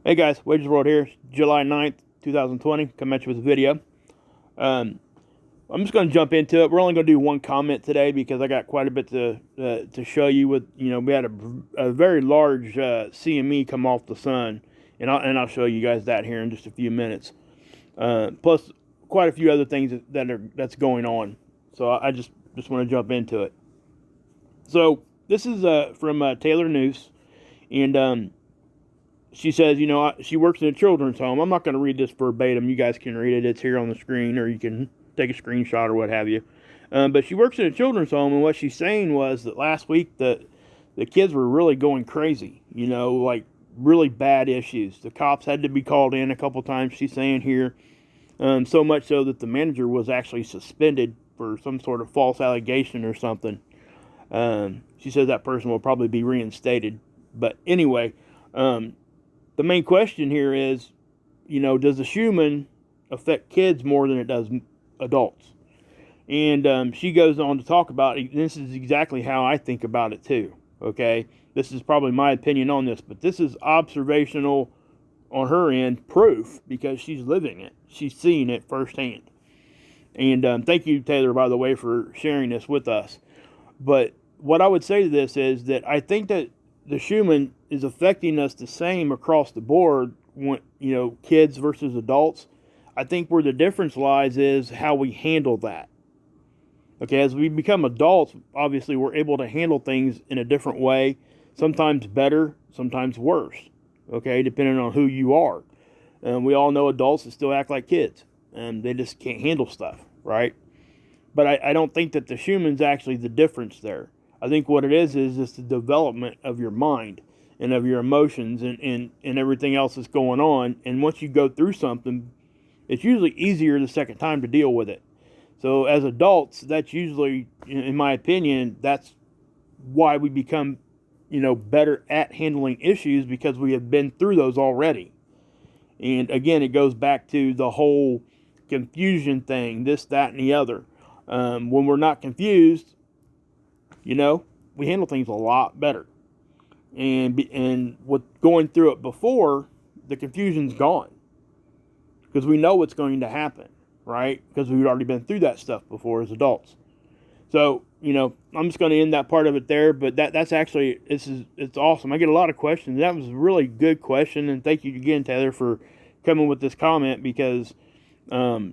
Hey guys, Wages World here, July 9th, 2020, come at you with a video. Um, I'm just going to jump into it. We're only going to do one comment today because I got quite a bit to show you. We had a very large CME come off the sun, and I'll show you guys that here in just a few minutes. Plus, quite a few other things that's going on. So I just want to jump into it. So this is from Taylor News, and she says, she works in a children's home. I'm not going to read this verbatim. You guys can read it. It's here on the screen, or you can take a screenshot or what have you. But she works in a children's home, and what she's saying was that last week the kids were really going crazy, like really bad issues. The cops had to be called in a couple times, she's saying here, so much so that the manager was actually suspended for some sort of false allegation or something. She says that person will probably be reinstated. But anyway, the main question here is, does the Schumann affect kids more than it does adults? And she goes on to talk about it. This is exactly how I think about it too. Okay, this is probably my opinion on this, but this is observational on her end proof because she's living it. She's seeing it firsthand. And thank you, Taylor, by the way, for sharing this with us. But what I would say to this is that I think that the Schumann is affecting us the same across the board when, kids versus adults. I think where the difference lies is how we handle that. Okay, as we become adults, obviously we're able to handle things in a different way, sometimes better, sometimes worse, okay, depending on who you are. We all know adults that still act like kids, and they just can't handle stuff, right? But I don't think that the Schumann's actually the difference there. I think what it is just the development of your mind and of your emotions and everything else that's going on. And once you go through something, it's usually easier the second time to deal with it. So as adults, that's usually, in my opinion, that's why we become, better at handling issues because we have been through those already. And again, it goes back to the whole confusion thing, this, that, and the other. When we're not confused, we handle things a lot better. And with going through it before, the confusion's gone. Because we know what's going to happen, right? Because we've already been through that stuff before as adults. So, I'm just going to end that part of it there. But that's actually, it's awesome. I get a lot of questions. That was a really good question. And thank you again, Taylor, for coming with this comment because I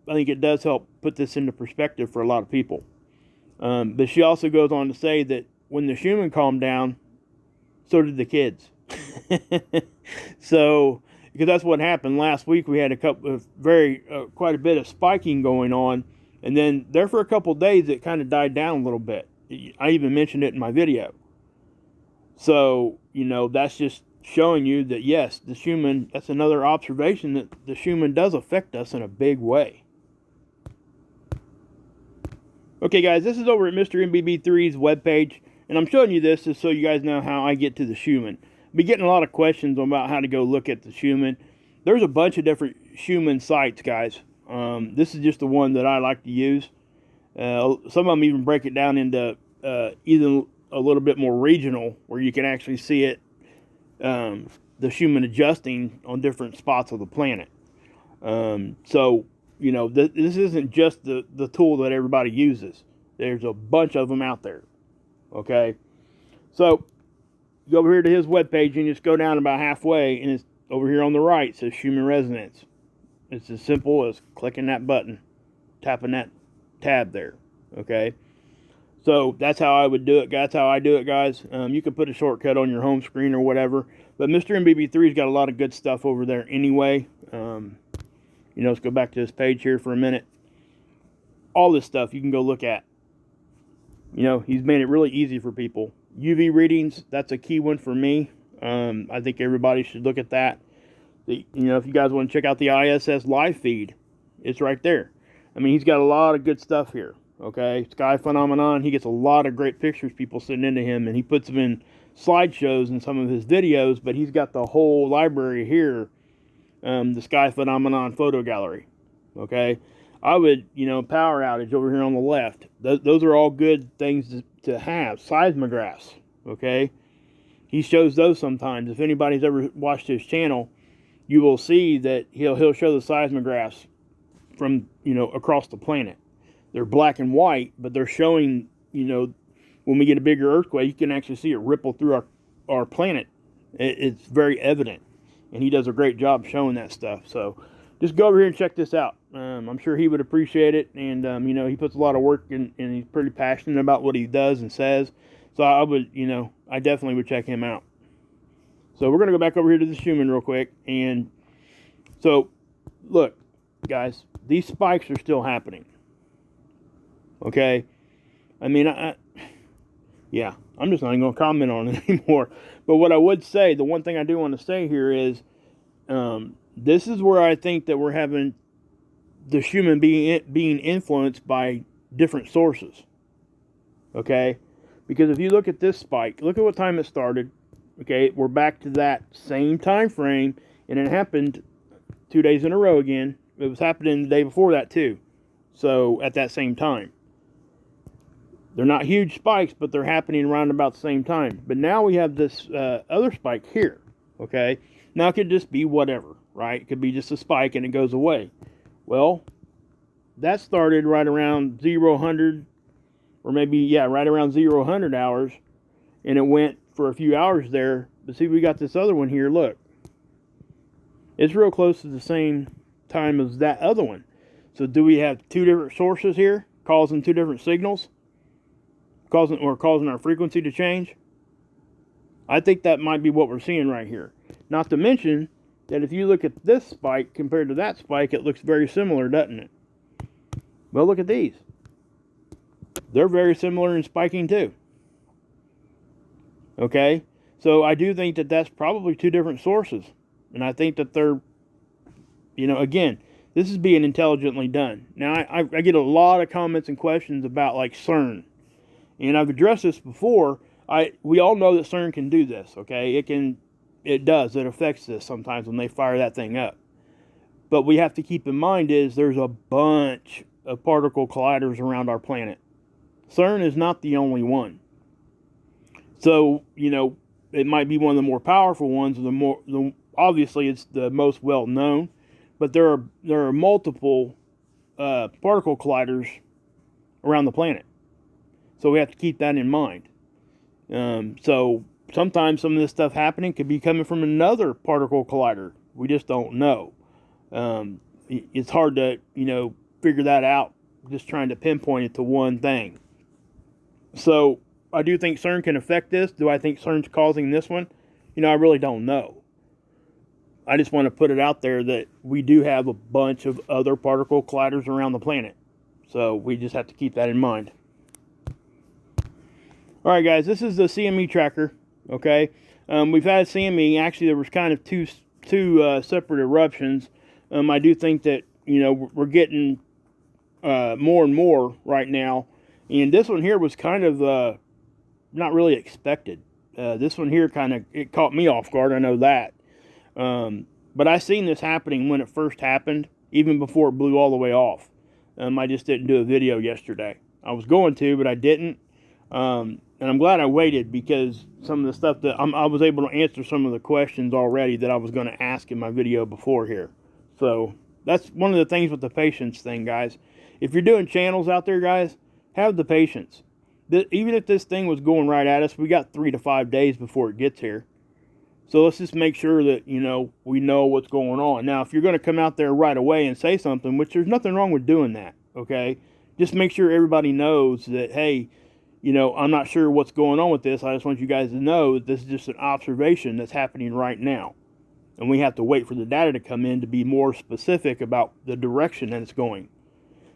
think it does help put this into perspective for a lot of people. But she also goes on to say that when the Schumann calmed down, so did the kids. So, because that's what happened last week, we had a couple of quite a bit of spiking going on, and then there for a couple of days it kind of died down a little bit. I even mentioned it in my video. So, that's just showing you that yes, the Schumann. That's another observation that the Schumann does affect us in a big way. Okay, guys, this is over at Mr. MBB3's webpage, and I'm showing you this just so you guys know how I get to the Schumann. I've been getting a lot of questions about how to go look at the Schumann. There's a bunch of different Schumann sites, guys. This is just the one that I like to use. Some of them even break it down into either a little bit more regional, where you can actually see it, the Schumann adjusting on different spots of the planet. So, this isn't just the tool that everybody uses. There's a bunch of them out there. Okay? So, you go over here to his webpage and just go down about halfway, and it's over here on the right. It says Schumann Resonance. It's as simple as clicking that button, tapping that tab there. Okay? So, that's how I would do it. That's how I do it, guys. You can put a shortcut on your home screen or whatever. But Mr. MBB3's got a lot of good stuff over there anyway. Let's go back to this page here for a minute. All this stuff you can go look at. He's made it really easy for people. UV readings, that's a key one for me. I think everybody should look at that. If you guys want to check out the ISS live feed, it's right there. He's got a lot of good stuff here. Okay, Sky Phenomenon, he gets a lot of great pictures people send into him, and he puts them in slideshows in some of his videos, but he's got the whole library here. The Sky Phenomenon photo gallery. Okay, I would, power outage over here on the left. Those are all good things to have. Seismographs. Okay, He shows those sometimes. If anybody's ever watched his channel, you will see that he'll show the seismographs from, across the planet. They're black and white, but they're showing, when we get a bigger earthquake, you can actually see it ripple through our planet. It's very evident, and he does a great job showing that stuff. So just go over here and check this out. I'm sure he would appreciate it, and he puts a lot of work in, and he's pretty passionate about what he does and says. So I definitely would check him out. So we're gonna go back over here to the Schumann real quick, and so look, guys, these spikes are still happening. Okay, I mean, I'm just not even gonna comment on it anymore. But what I would say, the one thing I do want to say here is, this is where I think that we're having the Schumann being influenced by different sources. Okay, because if you look at this spike, look at what time it started. Okay, we're back to that same time frame, and it happened 2 days in a row again. It was happening the day before that too. So at that same time. They're not huge spikes, but they're happening around about the same time. But now we have this other spike here, okay? Now it could just be whatever, right? It could be just a spike and it goes away. Well, that started right around 0100, or maybe, right around 0100 hours, and it went for a few hours there. But see, we got this other one here, look. It's real close to the same time as that other one. So do we have two different sources here causing two different signals? Causing our frequency to change? I think that might be what we're seeing right here. Not to mention that if you look at this spike compared to that spike, it looks very similar, doesn't it? Well, look at these. They're very similar in spiking too. Okay? So I do think that that's probably two different sources. And I think that they're, again, this is being intelligently done. Now, I get a lot of comments and questions about, like, CERN. And I've addressed this before. We all know that CERN can do this, okay? It does. It affects this sometimes when they fire that thing up. But we have to keep in mind is there's a bunch of particle colliders around our planet. CERN is not the only one. So, it might be one of the more powerful ones. Obviously, it's the most well known. But there are multiple particle colliders around the planet. So we have to keep that in mind. So sometimes some of this stuff happening could be coming from another particle collider. We just don't know. It's hard to, figure that out, just trying to pinpoint it to one thing. So I do think CERN can affect this. Do I think CERN's causing this one? I really don't know. I just want to put it out there that we do have a bunch of other particle colliders around the planet. So we just have to keep that in mind. All right, guys, this is the CME tracker, okay? We've had CME. Actually, there was kind of two separate eruptions. I do think that, we're getting more and more right now. And this one here was kind of not really expected. This one here it caught me off guard, I know that. But I seen this happening when it first happened, even before it blew all the way off. I just didn't do a video yesterday. I was going to, but I didn't. And I'm glad I waited because some of the stuff that I was able to answer some of the questions already that I was going to ask in my video before here. So that's one of the things with the patience thing, guys. If you're doing channels out there, guys, have the patience. Even if this thing was going right at us, we got 3 to 5 days before it gets here. So let's just make sure that, we know what's going on. Now, if you're going to come out there right away and say something, which there's nothing wrong with doing that, okay? Just make sure everybody knows that, hey, I'm not sure what's going on with this. I just want you guys to know that this is just an observation that's happening right now. And we have to wait for the data to come in to be more specific about the direction that it's going.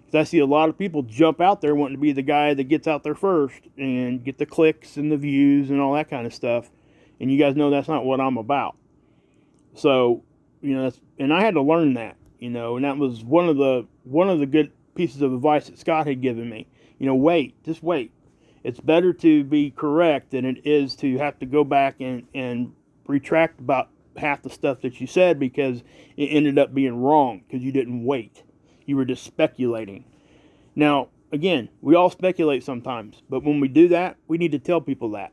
Because I see a lot of people jump out there wanting to be the guy that gets out there first and get the clicks and the views and all that kind of stuff. And you guys know that's not what I'm about. So, and I had to learn that, and that was one of the good pieces of advice that Scott had given me. Just wait. It's better to be correct than it is to have to go back and retract about half the stuff that you said because it ended up being wrong because you didn't wait. You were just speculating. Now, again, we all speculate sometimes, but when we do that, we need to tell people that.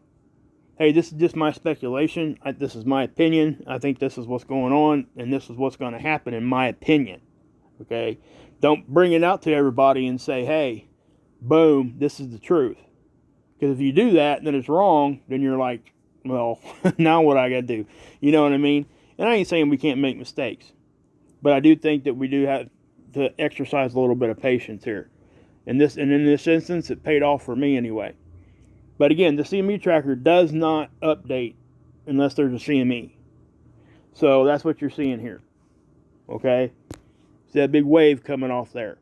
hey, this is just my speculation. This is my opinion. I think this is what's going on, and this is what's going to happen in my opinion. Okay? Don't bring it out to everybody and say, hey, boom, this is the truth. Because if you do that, then it's wrong, then you're like, well, now what I got to do? You know what I mean? And I ain't saying we can't make mistakes. But I do think that we do have to exercise a little bit of patience here. And in this instance, it paid off for me anyway. But again, the CME tracker does not update unless there's a CME. So that's what you're seeing here. Okay? See that big wave coming off there.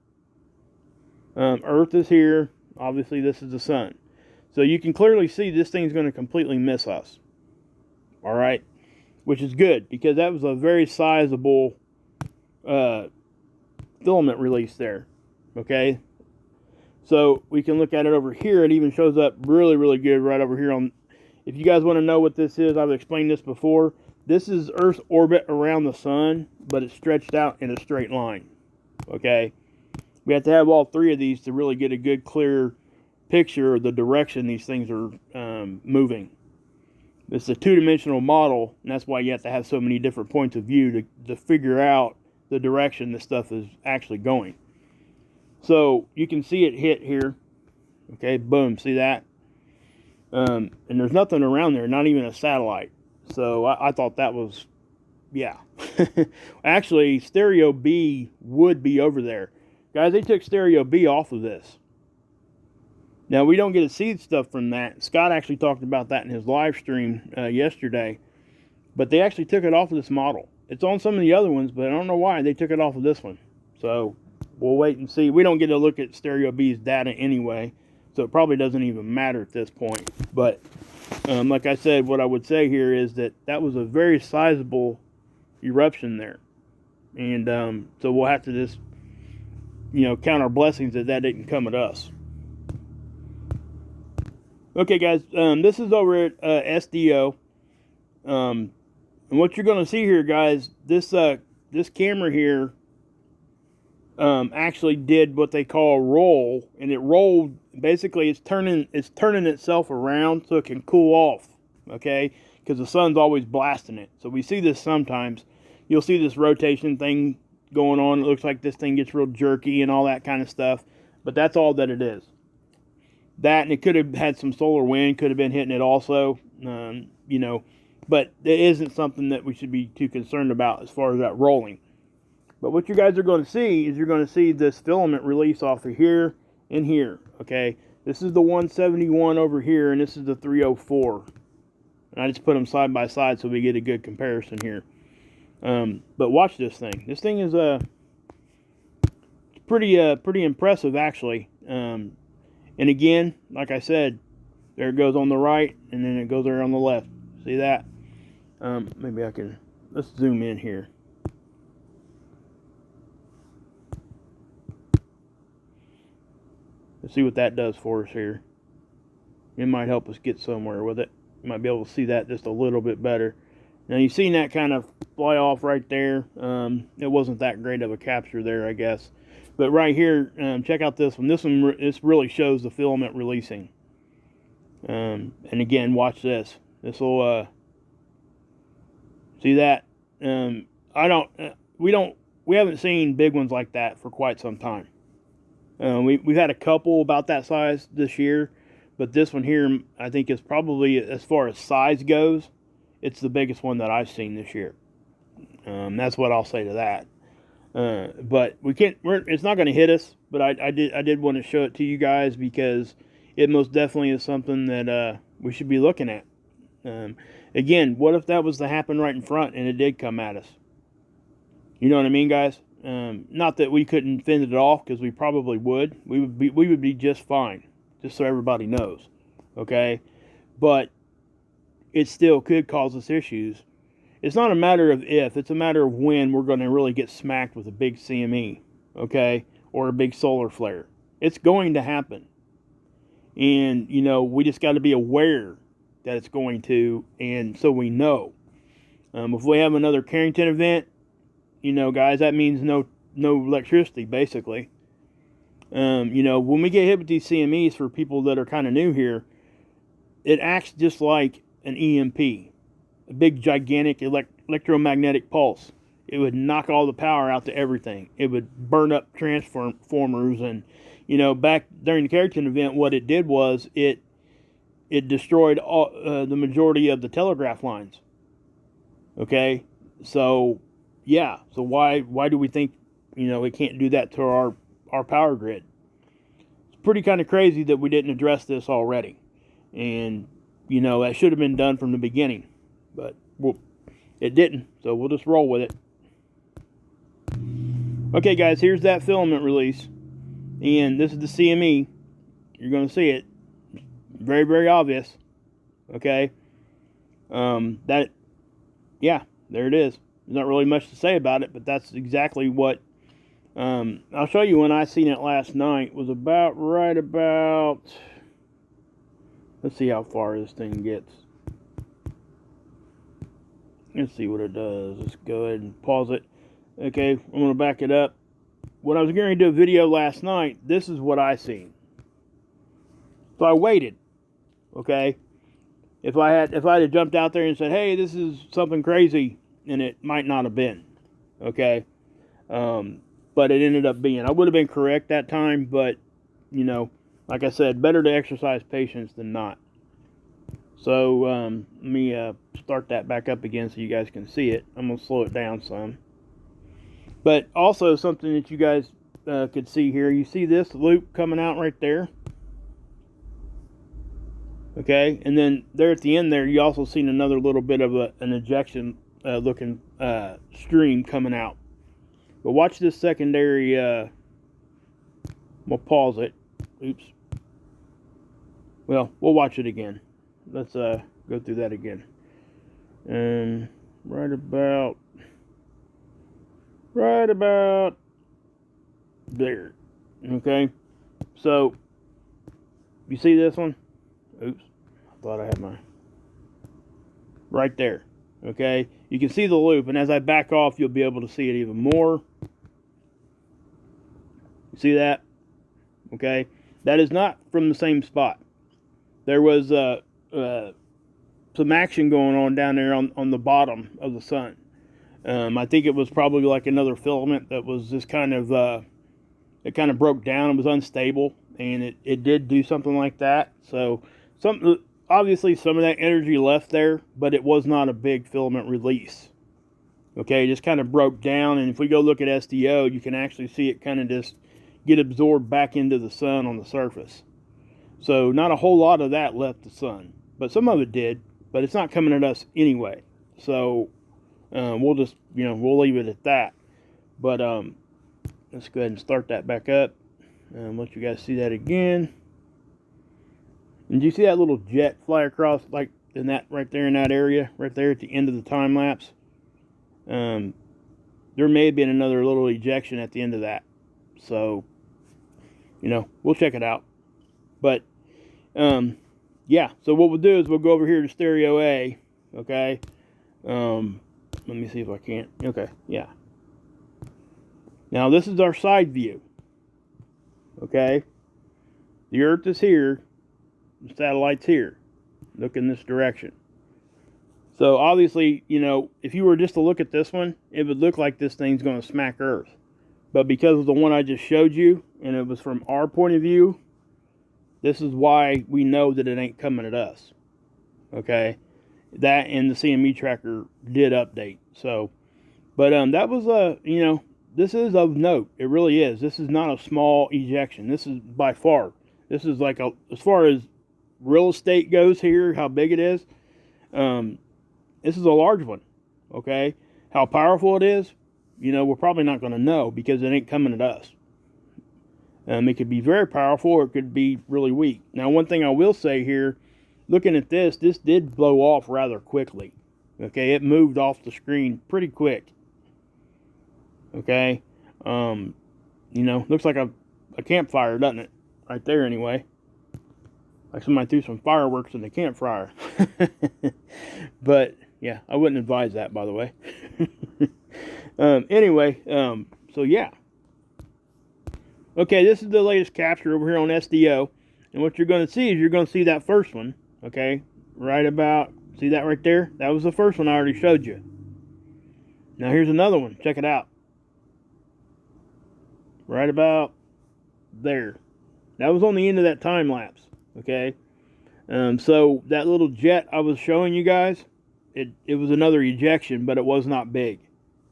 Earth is here. Obviously, this is the sun. So you can clearly see this thing's going to completely miss us. All right? Which is good, because that was a very sizable filament release there. Okay? So we can look at it over here. It even shows up really, really good right over here on. If you guys want to know what this is, I've explained this before. This is Earth's orbit around the sun, but it's stretched out in a straight line. Okay? We have to have all three of these to really get a good, clear picture of the direction these things are moving. It's a two-dimensional model, and that's why you have to have so many different points of view to figure out the direction this stuff is actually going. So you can see it hit here. Okay, boom, see that? And there's nothing around there, not even a satellite. So I thought that was, yeah. Actually, Stereo B would be over there. Guys, they took Stereo B off of this. Now, we don't get to see stuff from that. Scott actually talked about that in his live stream yesterday. But they actually took it off of this model. It's on some of the other ones, but I don't know why they took it off of this one. So we'll wait and see. We don't get to look at Stereo B's data anyway, so it probably doesn't even matter at this point. But like I said, what I would say here is that was a very sizable eruption there. And so we'll have to just, count our blessings that didn't come at us. Okay, guys, this is over at SDO. And what you're going to see here, guys, this camera here actually did what they call a roll, and it rolled. Basically, it's turning itself around so it can cool off. Okay, because the sun's always blasting it. So we see this sometimes. You'll see this rotation thing going on. It looks like this thing gets real jerky and all that kind of stuff. But that's all that it is. That, and it could have had some solar wind, could have been hitting it also, but it isn't something that we should be too concerned about as far as that rolling. But what you guys are going to see is you're going to see this filament release off of here and here, okay? This is the 171 over here, and this is the 304. And I just put them side by side so we get a good comparison here. But watch this thing. This thing is pretty impressive, actually. And again, like I said, there it goes on the right, and then it goes there on the left. See that? Maybe I can, let's zoom in here. Let's see what that does for us here. It might help us get somewhere with it. You might be able to see that just a little bit better. Now, you've seen that kind of fly off right there. It wasn't that great of a capture there, I guess. But right here, check out this one. This really shows the filament releasing. And again, watch this. This will see that. We haven't seen big ones like that for quite some time. We've had a couple about that size this year, but this one here, I think, is probably, as far as size goes, it's the biggest one that I've seen this year. That's what I'll say to that. But we can't. It's not going to hit us. But I did want to show it to you guys because it most definitely is something that we should be looking at. Again, what if that was to happen right in front and it did come at us? You know what I mean, guys? Not that we couldn't fend it off, because we probably would. We would be just fine. Just so everybody knows, okay? But it still could cause us issues. It's not a matter of if, it's a matter of when we're going to really get smacked with a big CME, okay, or a big solar flare. It's going to happen. And, we just got to be aware that it's going to, and so we know. If we have another Carrington event, guys, that means no electricity, basically. When we get hit with these CMEs, for people that are kind of new here, it acts just like an EMP, a big gigantic electromagnetic pulse. It would knock all the power out to everything. It would burn up transformers, and back during the Carrington event, what it did was it destroyed the majority of the telegraph lines. Okay, so yeah, so why do we think it can't do that to our power grid? It's pretty kind of crazy that we didn't address this already, and that should have been done from the beginning, but it didn't. So we'll just roll with it. Okay, guys, here's that filament release, and this is the CME. You're going to see it. Very, very obvious. Okay. Yeah, there it is. There's not really much to say about it, but that's exactly what. I'll show you when I seen it last night. It was right about. Let's see how far this thing gets. Let's see what it does. Let's go ahead and pause it. Okay, I'm going to back it up. When I was going to do a video last night, this is what I seen. So I waited. Okay, if I had jumped out there and said, "Hey, this is something crazy," and it might not have been. Okay, but it ended up being. I would have been correct that time, but like I said, better to exercise patience than not. So let me start that back up again so you guys can see it. I'm gonna slow it down some. But also something that you guys could see here. You see this loop coming out right there? Okay, and then there at the end there, you also seen another little bit of an ejection looking stream coming out. But watch this secondary. We'll pause it. Oops. Well, we'll watch it again. Let's go through that again. And right about there. Okay, so you see this one? Oops, I thought I had my right there. Okay, you can see the loop, and as I back off, you'll be able to see it even more. You see that? Okay, that is not from the same spot. There was some action going on down there on the bottom of the sun. I think it was probably like another filament that was just kind of it kind of broke down. It was unstable, and it did do something like that. So obviously some of that energy left there, but it was not a big filament release. Okay, it just kind of broke down, and if we go look at SDO, you can actually see it kind of just get absorbed back into the sun on the surface. So not a whole lot of that left the sun, but some of it did, but it's not coming at us anyway. So we'll just, we'll leave it at that. But let's go ahead and start that back up and let you guys see that again. And do you see that little jet fly across, like in that right there in that area, right there at the end of the time lapse? There may have been another little ejection at the end of that. So, we'll check it out. But, yeah, so what we'll do is we'll go over here to stereo A, okay? Let me see if I can't. Okay, yeah. Now, this is our side view, okay? The Earth is here. The satellite's here. Look in this direction. So, obviously, if you were just to look at this one, it would look like this thing's going to smack Earth. But because of the one I just showed you, and it was from our point of view, this is why we know that it ain't coming at us. Okay? That and the CME tracker did update. So, but that was this is of note. It really is. This is not a small ejection. This is by far. This is like as far as real estate goes here, how big it is. This is a large one. Okay? How powerful it is, we're probably not going to know because it ain't coming at us. It could be very powerful or it could be really weak. Now, one thing I will say here, looking at this did blow off rather quickly. Okay, it moved off the screen pretty quick. Okay, looks like a campfire, doesn't it? Right there, anyway. Like somebody threw some fireworks in the campfire. But yeah, I wouldn't advise that, by the way. Anyway, so yeah. Okay, this is the latest capture over here on SDO. And what you're going to see is you're going to see that first one, okay, right about See that right there? That was the first one I already showed you. Now here's another one. Check it out. Right about there. That was on the end of that time lapse. Okay. So that little jet I was showing you guys, it was another ejection, but it was not big.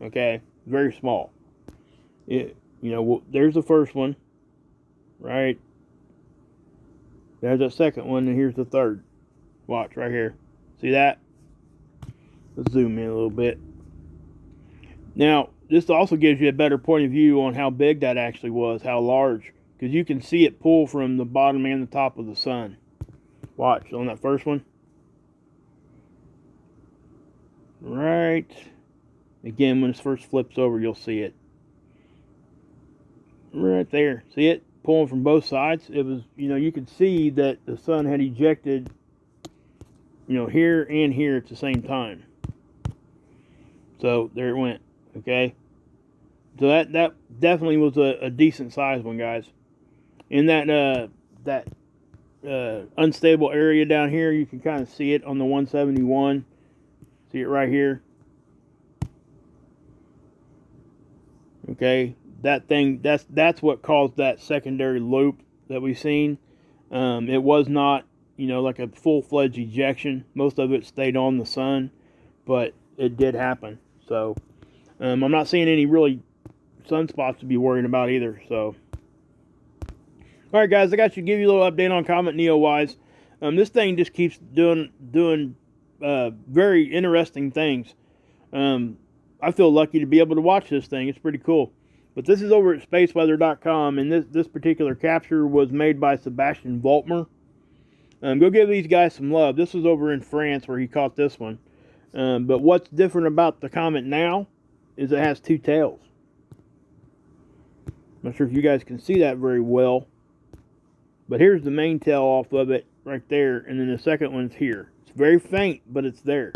Okay. Very small. There's the first one. Right. There's that second one, and here's the third. Watch right here. See that? Let's zoom in a little bit. Now, this also gives you a better point of view on how big that actually was, how large. Because you can see it pull from the bottom and the top of the sun. Watch on that first one. Right. Again, when it first flips over, you'll see it. Right there. See it? Pulling from both sides. It was, you could see that the sun had ejected, here and here at the same time. So there it went. Okay. So that definitely was a decent sized one, guys. In that unstable area down here, you can kind of see it on the 171. See it right here. Okay. That thing, that's what caused that secondary loop that we've seen. It was not, like a full-fledged ejection. Most of it stayed on the sun, but it did happen. So I'm not seeing any really sunspots to be worrying about either. So, all right, guys, I got you to give you a little update on Comet Neowise. This thing just keeps doing very interesting things. I feel lucky to be able to watch this thing. It's pretty cool. But this is over at spaceweather.com, and this particular capture was made by Sebastian Voltmer. Go give these guys some love. This was over in France where he caught this one. But what's different about the Comet now is it has two tails. I'm not sure if you guys can see that very well. But here's the main tail off of it right there, and then the second one's here. It's very faint, but it's there.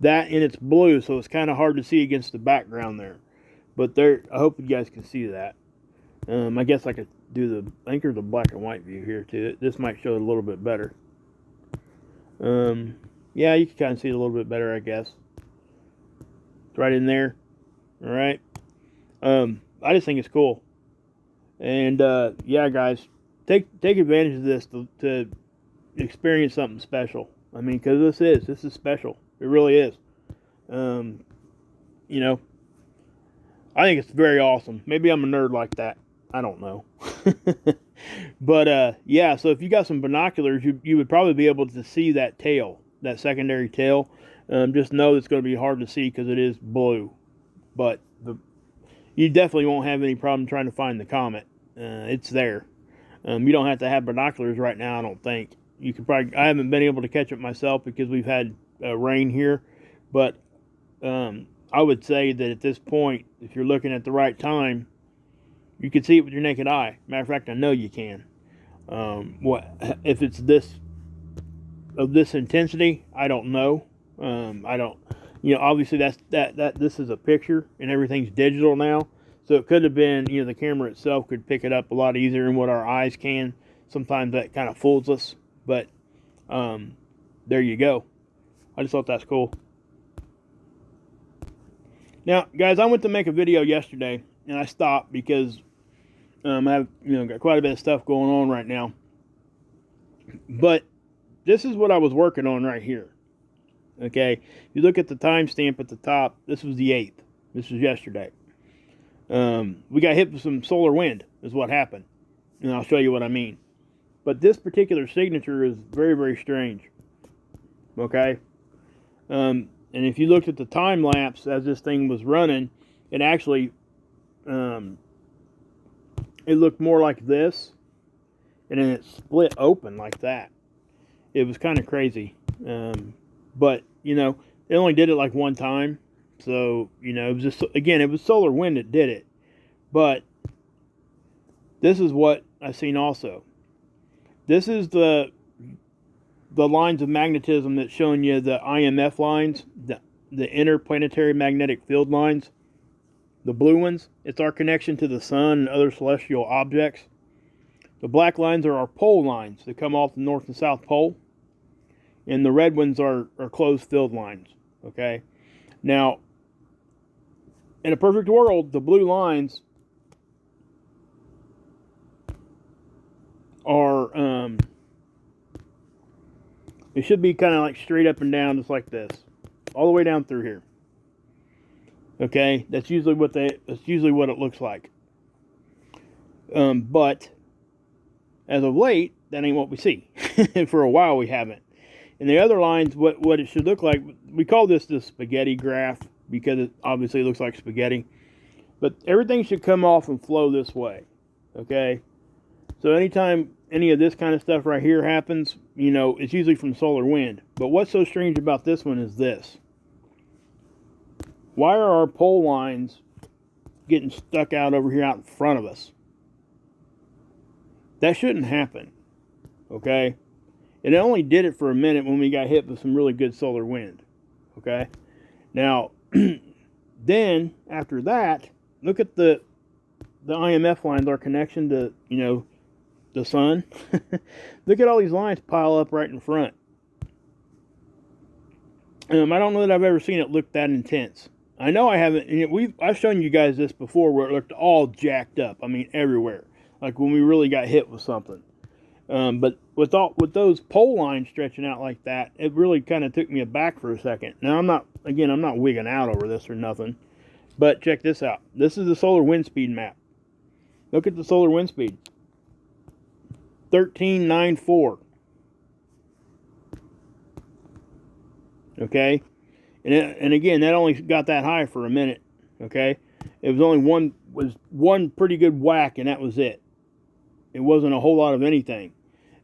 That, and it's blue, so it's kind of hard to see against the background there. But there, I hope you guys can see that. I guess I could do I think there's a black and white view here too. This might show it a little bit better. Yeah, you can kind of see it a little bit better, I guess. It's right in there. All right. I just think it's cool. And yeah, guys, take advantage of this to experience something special. I mean, because this is special. It really is. I think it's very awesome. Maybe I'm a nerd like that. I don't know. But yeah, so if you got some binoculars, you would probably be able to see that tail, that secondary tail. Just know it's going to be hard to see because it is blue. But you definitely won't have any problem trying to find the comet. It's there. You don't have to have binoculars right now, I don't think. You could probably. I haven't been able to catch it myself because we've had rain here, but I would say that at this point, if you're looking at the right time, you can see it with your naked eye. Matter of fact, I know you can. If it's of this intensity, I don't know. I don't. Obviously that this is a picture and everything's digital now, so it could have been. The camera itself could pick it up a lot easier than what our eyes can. Sometimes that kind of fools us, but there you go. I just thought that's cool. Now, guys, I went to make a video yesterday, and I stopped because I have, got quite a bit of stuff going on right now. But this is what I was working on right here. Okay, you look at the timestamp at the top. This was the 8th. This was yesterday. We got hit with some solar wind, is what happened, and I'll show you what I mean. But this particular signature is very, very strange. Okay. And if you looked at the time lapse as this thing was running, it actually, it looked more like this, and then it split open like that. It was kind of crazy. But, it only did it like one time. So, it was just, again, it was solar wind that did it. But this is what I've seen also. This is the lines of magnetism that's showing you the IMF lines, the interplanetary magnetic field lines, the blue ones. It's our connection to the sun and other celestial objects. The black lines are our pole lines that come off the North and South Pole. and the red ones are closed field lines. Okay, now in a perfect world, the blue lines are it should be kind of like straight up and down, just like this, all the way down through here. Okay, that's usually what it looks like. But as of late, that ain't what we see. For a while, we haven't. And the other lines, what it should look like, we call this the spaghetti graph because it obviously looks like spaghetti. But everything should come off and flow this way. Okay, so anytime any of this kind of stuff right here happens, it's usually from solar wind. But what's so strange about this one is this. Why are our pole lines getting stuck out over here out in front of us? That shouldn't happen, okay? It only did it for a minute when we got hit with some really good solar wind, okay? Now, then, after that, look at the IMF lines, our connection to, the sun. Look at all these lines pile up right in front. I don't know that I've ever seen it look that intense. I know I haven't. I've shown you guys this before where it looked all jacked up. I mean, everywhere. Like when we really got hit with something. But with those pole lines stretching out like that, it really kind of took me aback for a second. Now I'm not wigging out over this or nothing. But check this out. This is the solar wind speed map. Look at the solar wind speed. 1394. Okay? And again, that only got that high for a minute. Okay? It was only one pretty good whack, and that was it. It wasn't a whole lot of anything.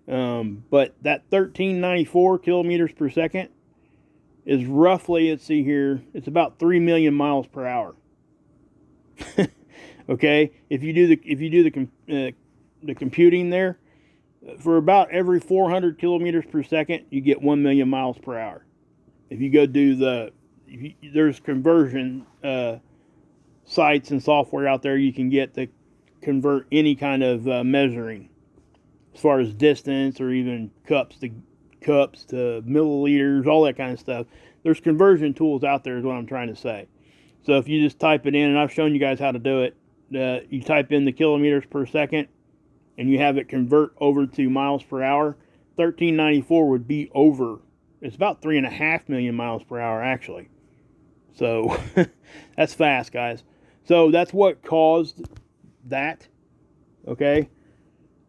But that 1394 kilometers per second is roughly, let's see here, it's about 3 million miles per hour. Okay? If you do the computing there, for about every 400 kilometers per second, you get 1 million miles per hour. If you go do there's conversion sites and software out there you can get to convert any kind of measuring, as far as distance or even cups to milliliters, all that kind of stuff. There's conversion tools out there is what I'm trying to say. So if you just type it in, and I've shown you guys how to do it, you type in the kilometers per second, and you have it convert over to miles per hour, 1394 would be over. It's about 3.5 million miles per hour, actually. So, that's fast, guys. So, that's what caused that, okay?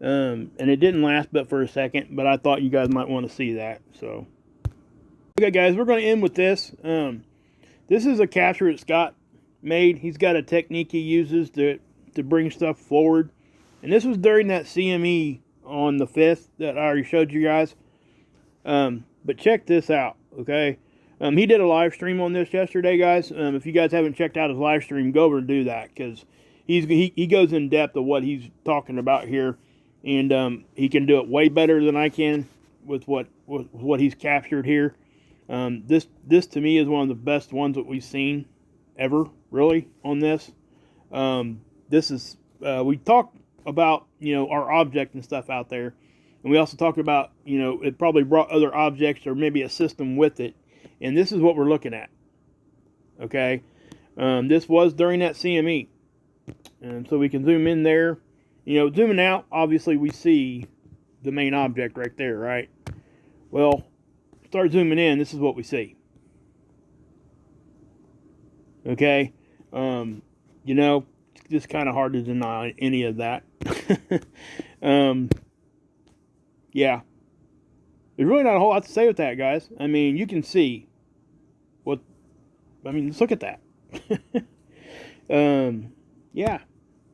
And it didn't last but for a second, but I thought you guys might want to see that, so. Okay, guys, we're going to end with this. This is a capture that Scott made. He's got a technique he uses to bring stuff forward. And this was during that CME on the 5th that I already showed you guys. But check this out, okay? He did a live stream on this yesterday, guys. If you guys haven't checked out his live stream, go over and do that, because he goes in depth of what he's talking about here, and he can do it way better than I can with what he's captured here. This to me is one of the best ones that we've seen ever, really, on this. This is we talked about our object and stuff out there, and we also talked about it probably brought other objects or maybe a system with it, and this is what we're looking at. Okay, this was during that CME, and so we can zoom in there. Zooming out, obviously we see the main object right there, right? Well, start zooming in. This is what we see. Okay, it's just kind of hard to deny any of that. Yeah. There's really not a whole lot to say with that, guys. I mean, you can see let's look at that. Yeah.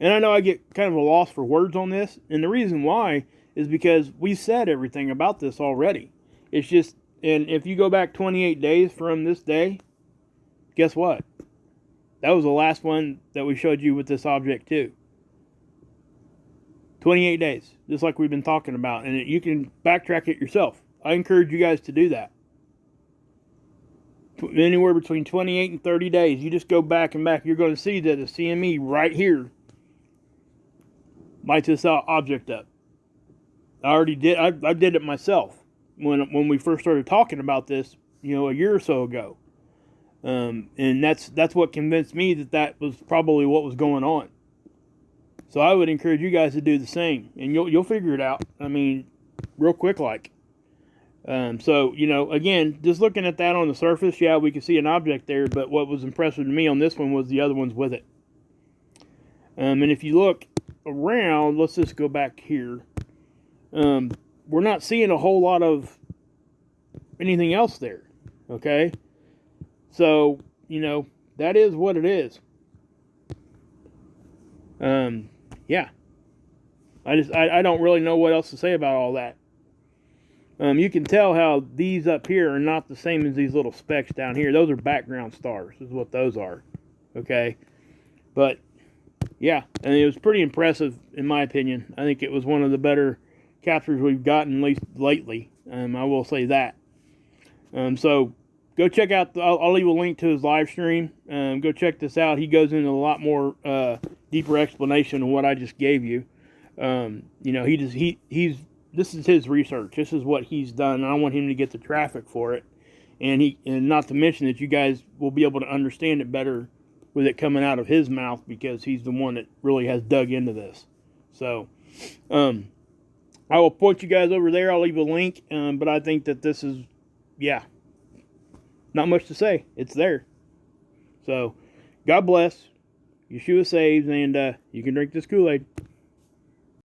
And I know I get kind of a loss for words on this, and the reason why is because we said everything about this already. It's just, and if you go back 28 days from this day, guess what? That was the last one that we showed you with this object too. 28 days, just like we've been talking about. And you can backtrack it yourself. I encourage you guys to do that. Anywhere between 28 and 30 days, you just go back and back. You're going to see that the CME right here lights this object up. I already did. I did it myself. when we first started talking about this, you know, a year or so ago. And that's what convinced me that was probably what was going on. So I would encourage you guys to do the same, and you'll figure it out. I mean, real quick, like. So, you know, again, just looking at that on the surface, yeah, we could see an object there, but what was impressive to me on this one was the other ones with it. And if you look around, let's just go back here. We're not seeing a whole lot of anything else there, okay? So, you know, that is what it is. Yeah. I don't really know what else to say about all that. You can tell how these up here are not the same as these little specks down here. Those are background stars, is what those are. Okay? But, yeah, and it was pretty impressive, in my opinion. I think it was one of the better captures we've gotten, at least lately. I will say that. So, go check out, I'll leave a link to his live stream. Go check this out. He goes into a lot more deeper explanation of what I just gave you. You know, this is his research. This is what he's done, and I want him to get the traffic for it. And not to mention that you guys will be able to understand it better with it coming out of his mouth, because he's the one that really has dug into this. So, I will point you guys over there. I'll leave a link, but I think that this is, yeah, not much to say. It's there. So, God bless. Yeshua saves, and you can drink this Kool-Aid.